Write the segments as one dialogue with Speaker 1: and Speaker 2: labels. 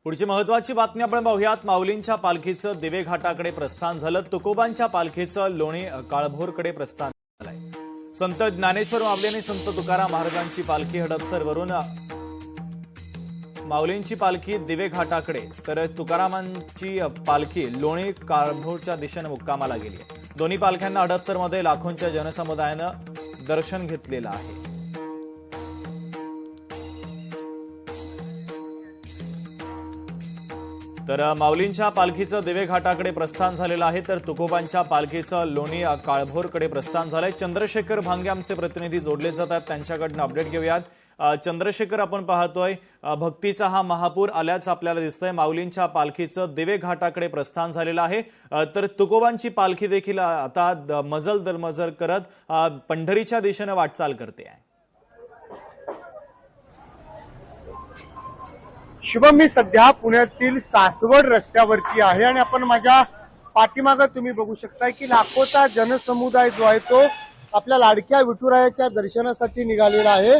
Speaker 1: पुढची महत्त्वाची बातमी आपण पाहूयात। माऊलींच्या पालखीचं दिवे घाटाकडे प्रस्थान झालं। तुकोबांच्या पालखीचं लोणी काळभोरकडे प्रस्थान झालंय। संत ज्ञानेश्वर माऊली आणि संत तुकाराम महाराजांची पालखी हडपसरवरून माऊलींची पालखी दिवे घाटाकडे तर तुकारामांची पालखी लोणी काळभोरच्या दिशेने मुक्कामाला गेली आहे। दोन्ही पालख्यांना हडपसरमध्ये लाखोंच्या जनसमुदायानं दर्शन घेतलेलं आहे। तर माऊलींच्या पालखीचं दिवे घाटाकडे प्रस्थान झालेलं आहे, तर तुकोबांच्या पालखीचं लोणी काळभोरकडे प्रस्थान झालंय। चंद्रशेखर भांगे आमचे प्रतिनिधी जोडले जात आहेत, त्यांच्याकडनं अपडेट घेऊयात। चंद्रशेखर, आपण पाहतोय भक्तीचा हा महापूर आल्याचं आपल्याला दिसतंय। माऊलींच्या पालखीचं दिवे घाटाकडे प्रस्थान झालेलं आहे, तर तुकोबांची पालखी देखील आता मजल दरमजल करत पंढरीच्या दिशेने वाटचाल करते आहे।
Speaker 2: शुभम, मी सध्या पुण्यातील सासवड रस्त्यावरती आहे आणि आपण माझ्या पाठीमागे तुम्ही बघू शकताय की लाखोचा जनसमुदाय जो आहे तो आपल्या लाडक्या विठुरायाच्या दर्शनासाठी निघालेला आहे।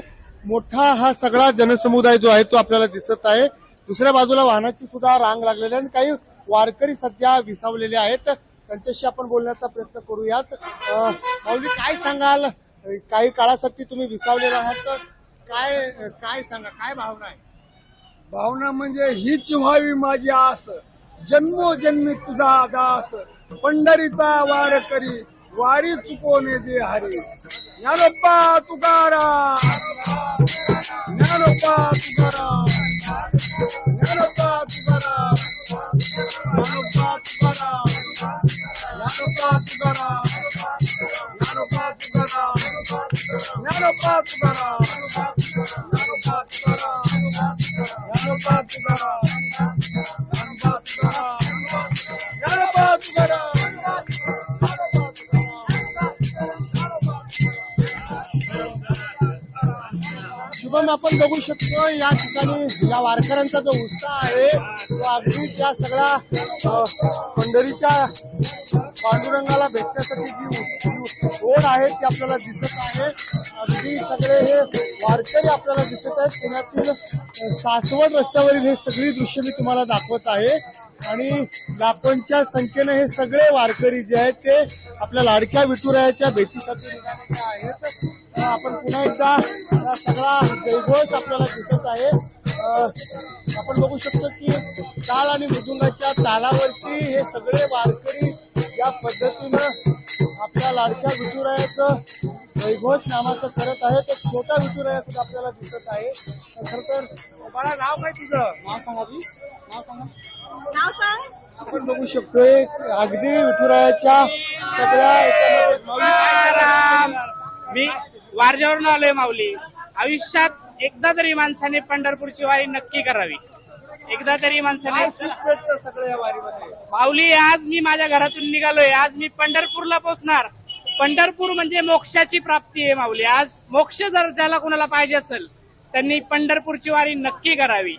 Speaker 2: मोठा हा सगळा जनसमुदाय जो आहे तो आपल्याला दिसत आहे। दुसऱ्या बाजूला वाहनाची सुद्धा रांग लागलेली आहे आणि काही वारकरी सध्या विसावलेले आहेत, त्यांच्याशी आपण बोलण्याचा प्रयत्न करूयात। माऊली, काय सांगाल? काही काळासाठी तुम्ही विसावलेला आहात, तर काय सांगा, काय भावना आहे?
Speaker 3: भावना म्हणजे हीच व्हावी माझी आस, जन्मोजन्मी तुझा दास, पंढरीचा वार करी वारी चुकवणे दे हरी। ज्ञानोबा तुकाराम, ज्ञानोबा तुकाराम, ज्ञानोबा तुकाराम, ज्ञानोबा तुकाराम, ज्ञानोबा तुकाराम, ज्ञानोबा तुकाराम, ज्ञानोबा तुकाराम, ज्ञानोबा तुकाराम, ज्ञानोबा तुकाराम, ज्ञानोबा तुकाराम।
Speaker 2: शुभम, आपण बघू शकतो या ठिकाणी या वारकऱ्यांचा जो उत्साह आहे तो अगदी त्या सगळ्या पंढरीच्या पांडुरंगाला भेटण्यासाठी जी ओढ आहे ती आपल्याला दिसत आहे। अगदी सगळे हे वारकरी आपल्याला दिसत आहेत। पुण्यातील सासवड रस्त्यावरील हे सगळी दृश्य मी तुम्हाला दाखवत आहे आणि लाखोंच्या संख्येने हे सगळे वारकरी जे आहेत ते आपल्या लाडक्या विठुरायाच्या भेटीसाठी निघालेले आहेत। आपण पुन्हा एकदा सगळा जयघोष आपल्याला दिसत आहे। आपण बघू शकतो की टाळ आणि मृदुंगाच्या तालावरती हे सगळे वारकरी या पद्धतीनं आपल्या लाडक्या विठुरायाचं जयघोष नामाचं करत आहे। तर छोटा विठुराया सुद्धा आपल्याला दिसत आहे। खरं तर मला नाव काय तुझं? नाव सांगा, नाव सांगा, नाव सांग। आपण बघू शकतोय अगदी विठुरायाच्या सगळ्या याच्यामध्ये
Speaker 4: मी वारज्यावरून आलोय। माऊली, आयुष्यात एकदा तरी माणसाने पंढरपूरची वारी नक्की करावी, एकदा तरी माणसाने।
Speaker 2: सगळ्या वारीमध्ये
Speaker 4: माऊली, आज मी माझ्या घरातून निघालोय, आज मी पंढरपूरला पोहोचणार। पंढरपूर म्हणजे मोक्षाची प्राप्ती आहे माऊली। आज मोक्ष जर ज्याला कोणाला पाहिजे असेल त्यांनी पंढरपूरची वारी नक्की करावी।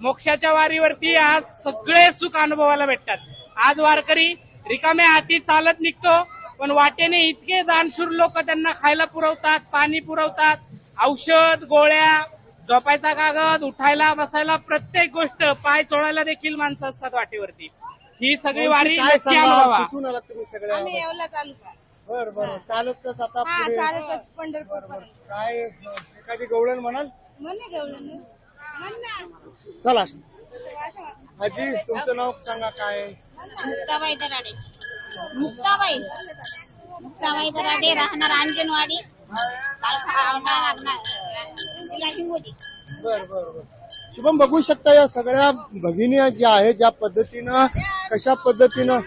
Speaker 4: मोक्षाच्या वारीवरती आज सगळे सुख अनुभवायला भेटतात। आज वारकरी रिकाम्या हाती चालत निघतो, पण वाटेने इतके दानशूर लोक त्यांना खायला पुरवतात, पाणी पुरवतात, औषध, गोळ्या, झोपायचा कागद, उठायला बसायला प्रत्येक गोष्ट, पाय चोळायला देखील माणसं असतात वाटेवरती। ही सगळी वारी नक्की अनुभवा।
Speaker 2: कुठून आलात तुम्ही सगळ्या?
Speaker 5: आम्ही येवला तालुका।
Speaker 2: बरं, चालतच आता पुढे
Speaker 5: चालतच पंढरपूर।
Speaker 2: काय एखादी गवळण म्हणाल?
Speaker 5: म्हणे गवळण म्हणणार।
Speaker 2: चला आजी, तुमचं नाव सांगा काय?
Speaker 5: मुक्ताबाई दराडे। मुक्ताबाई दराडे, राहणार अंजनवाडी,
Speaker 2: बर। शुभम, बघू शकता या सगळ्या भगिनी ज्या आहेत ज्या पद्धतीनं कशा पद्धतीनं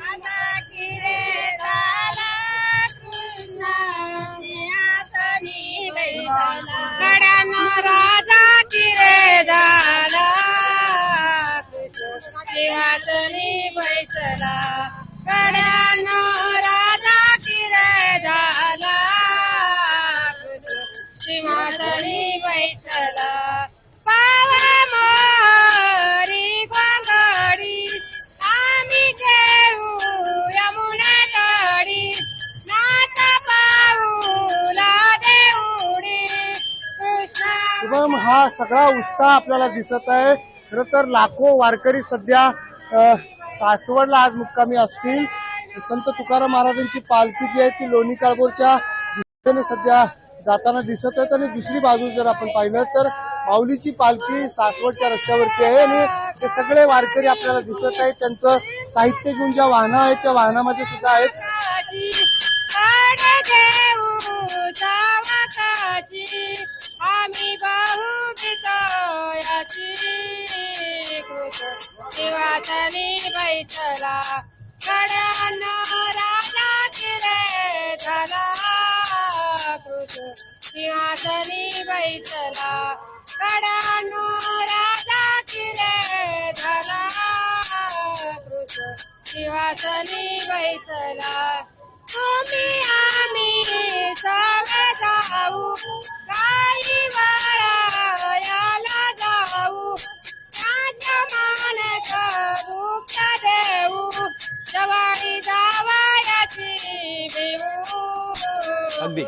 Speaker 2: शुभम, हा सगळा उत्साह आपल्याला दिसत आहे। खरं तर लाखो वारकरी सध्या सासवडला आज मुक्कामी असतील. संत तुकाराम महाराजांची पालखी जी आहे ती लोणी काळभोरच्या दिशेने सध्या जाताना दिसत आहे. आणि दुसरी बाजू जर आपण पाहिलं तर माऊलीची पालखी सासवडच्या रस्त्यावरती आहे आणि ते सगळे वारकरी आपल्याला दिसत आहेत. त्यांचं साहित्य घेऊन ज्या वाहनं आहेत त्या वाहनामध्ये सुद्धा आहेत.
Speaker 5: आम्ही बाहू शिवाचली बैठला कड्यानो राजा किरे झाला कृष शिवाचली बैठला कड्यानो राजा किरे झाला कृष शिवाचली बैठला तुम्ही आम्ही सवे जाऊ काही वळायला जाऊ मान करू देऊ जवाई जावायाची देऊ
Speaker 1: अगदी.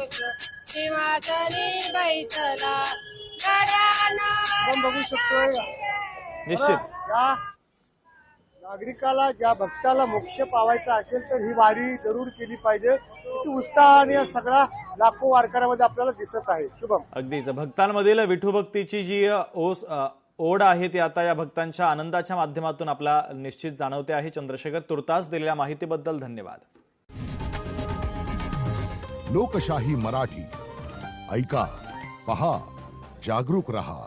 Speaker 5: शिवाचली बैठला गड्याना
Speaker 2: आपण बघू शकतोय
Speaker 1: निश्चित
Speaker 2: या नागरिकाला ज्या भक्ताला मोक्ष पावायचा असेल तर ही वारी जरूर केली पाहिजे. किती उत्साहाने या सगळा लाखो वारकऱ्यामध्ये आपल्याला दिसत आहे. शुभम.
Speaker 1: अगदीच भक्तांमधील विठुभक्तीची जी ओढ आहे ती आता या भक्तांच्या आनंदाच्या माध्यमातून आपला निश्चित जाणवते आहे. चंद्रशेखर, तुर्तास दिलेल्या माहितीबद्दल धन्यवाद.
Speaker 6: लोकशाही मराठी ऐका, पहा, जागरूक रहा.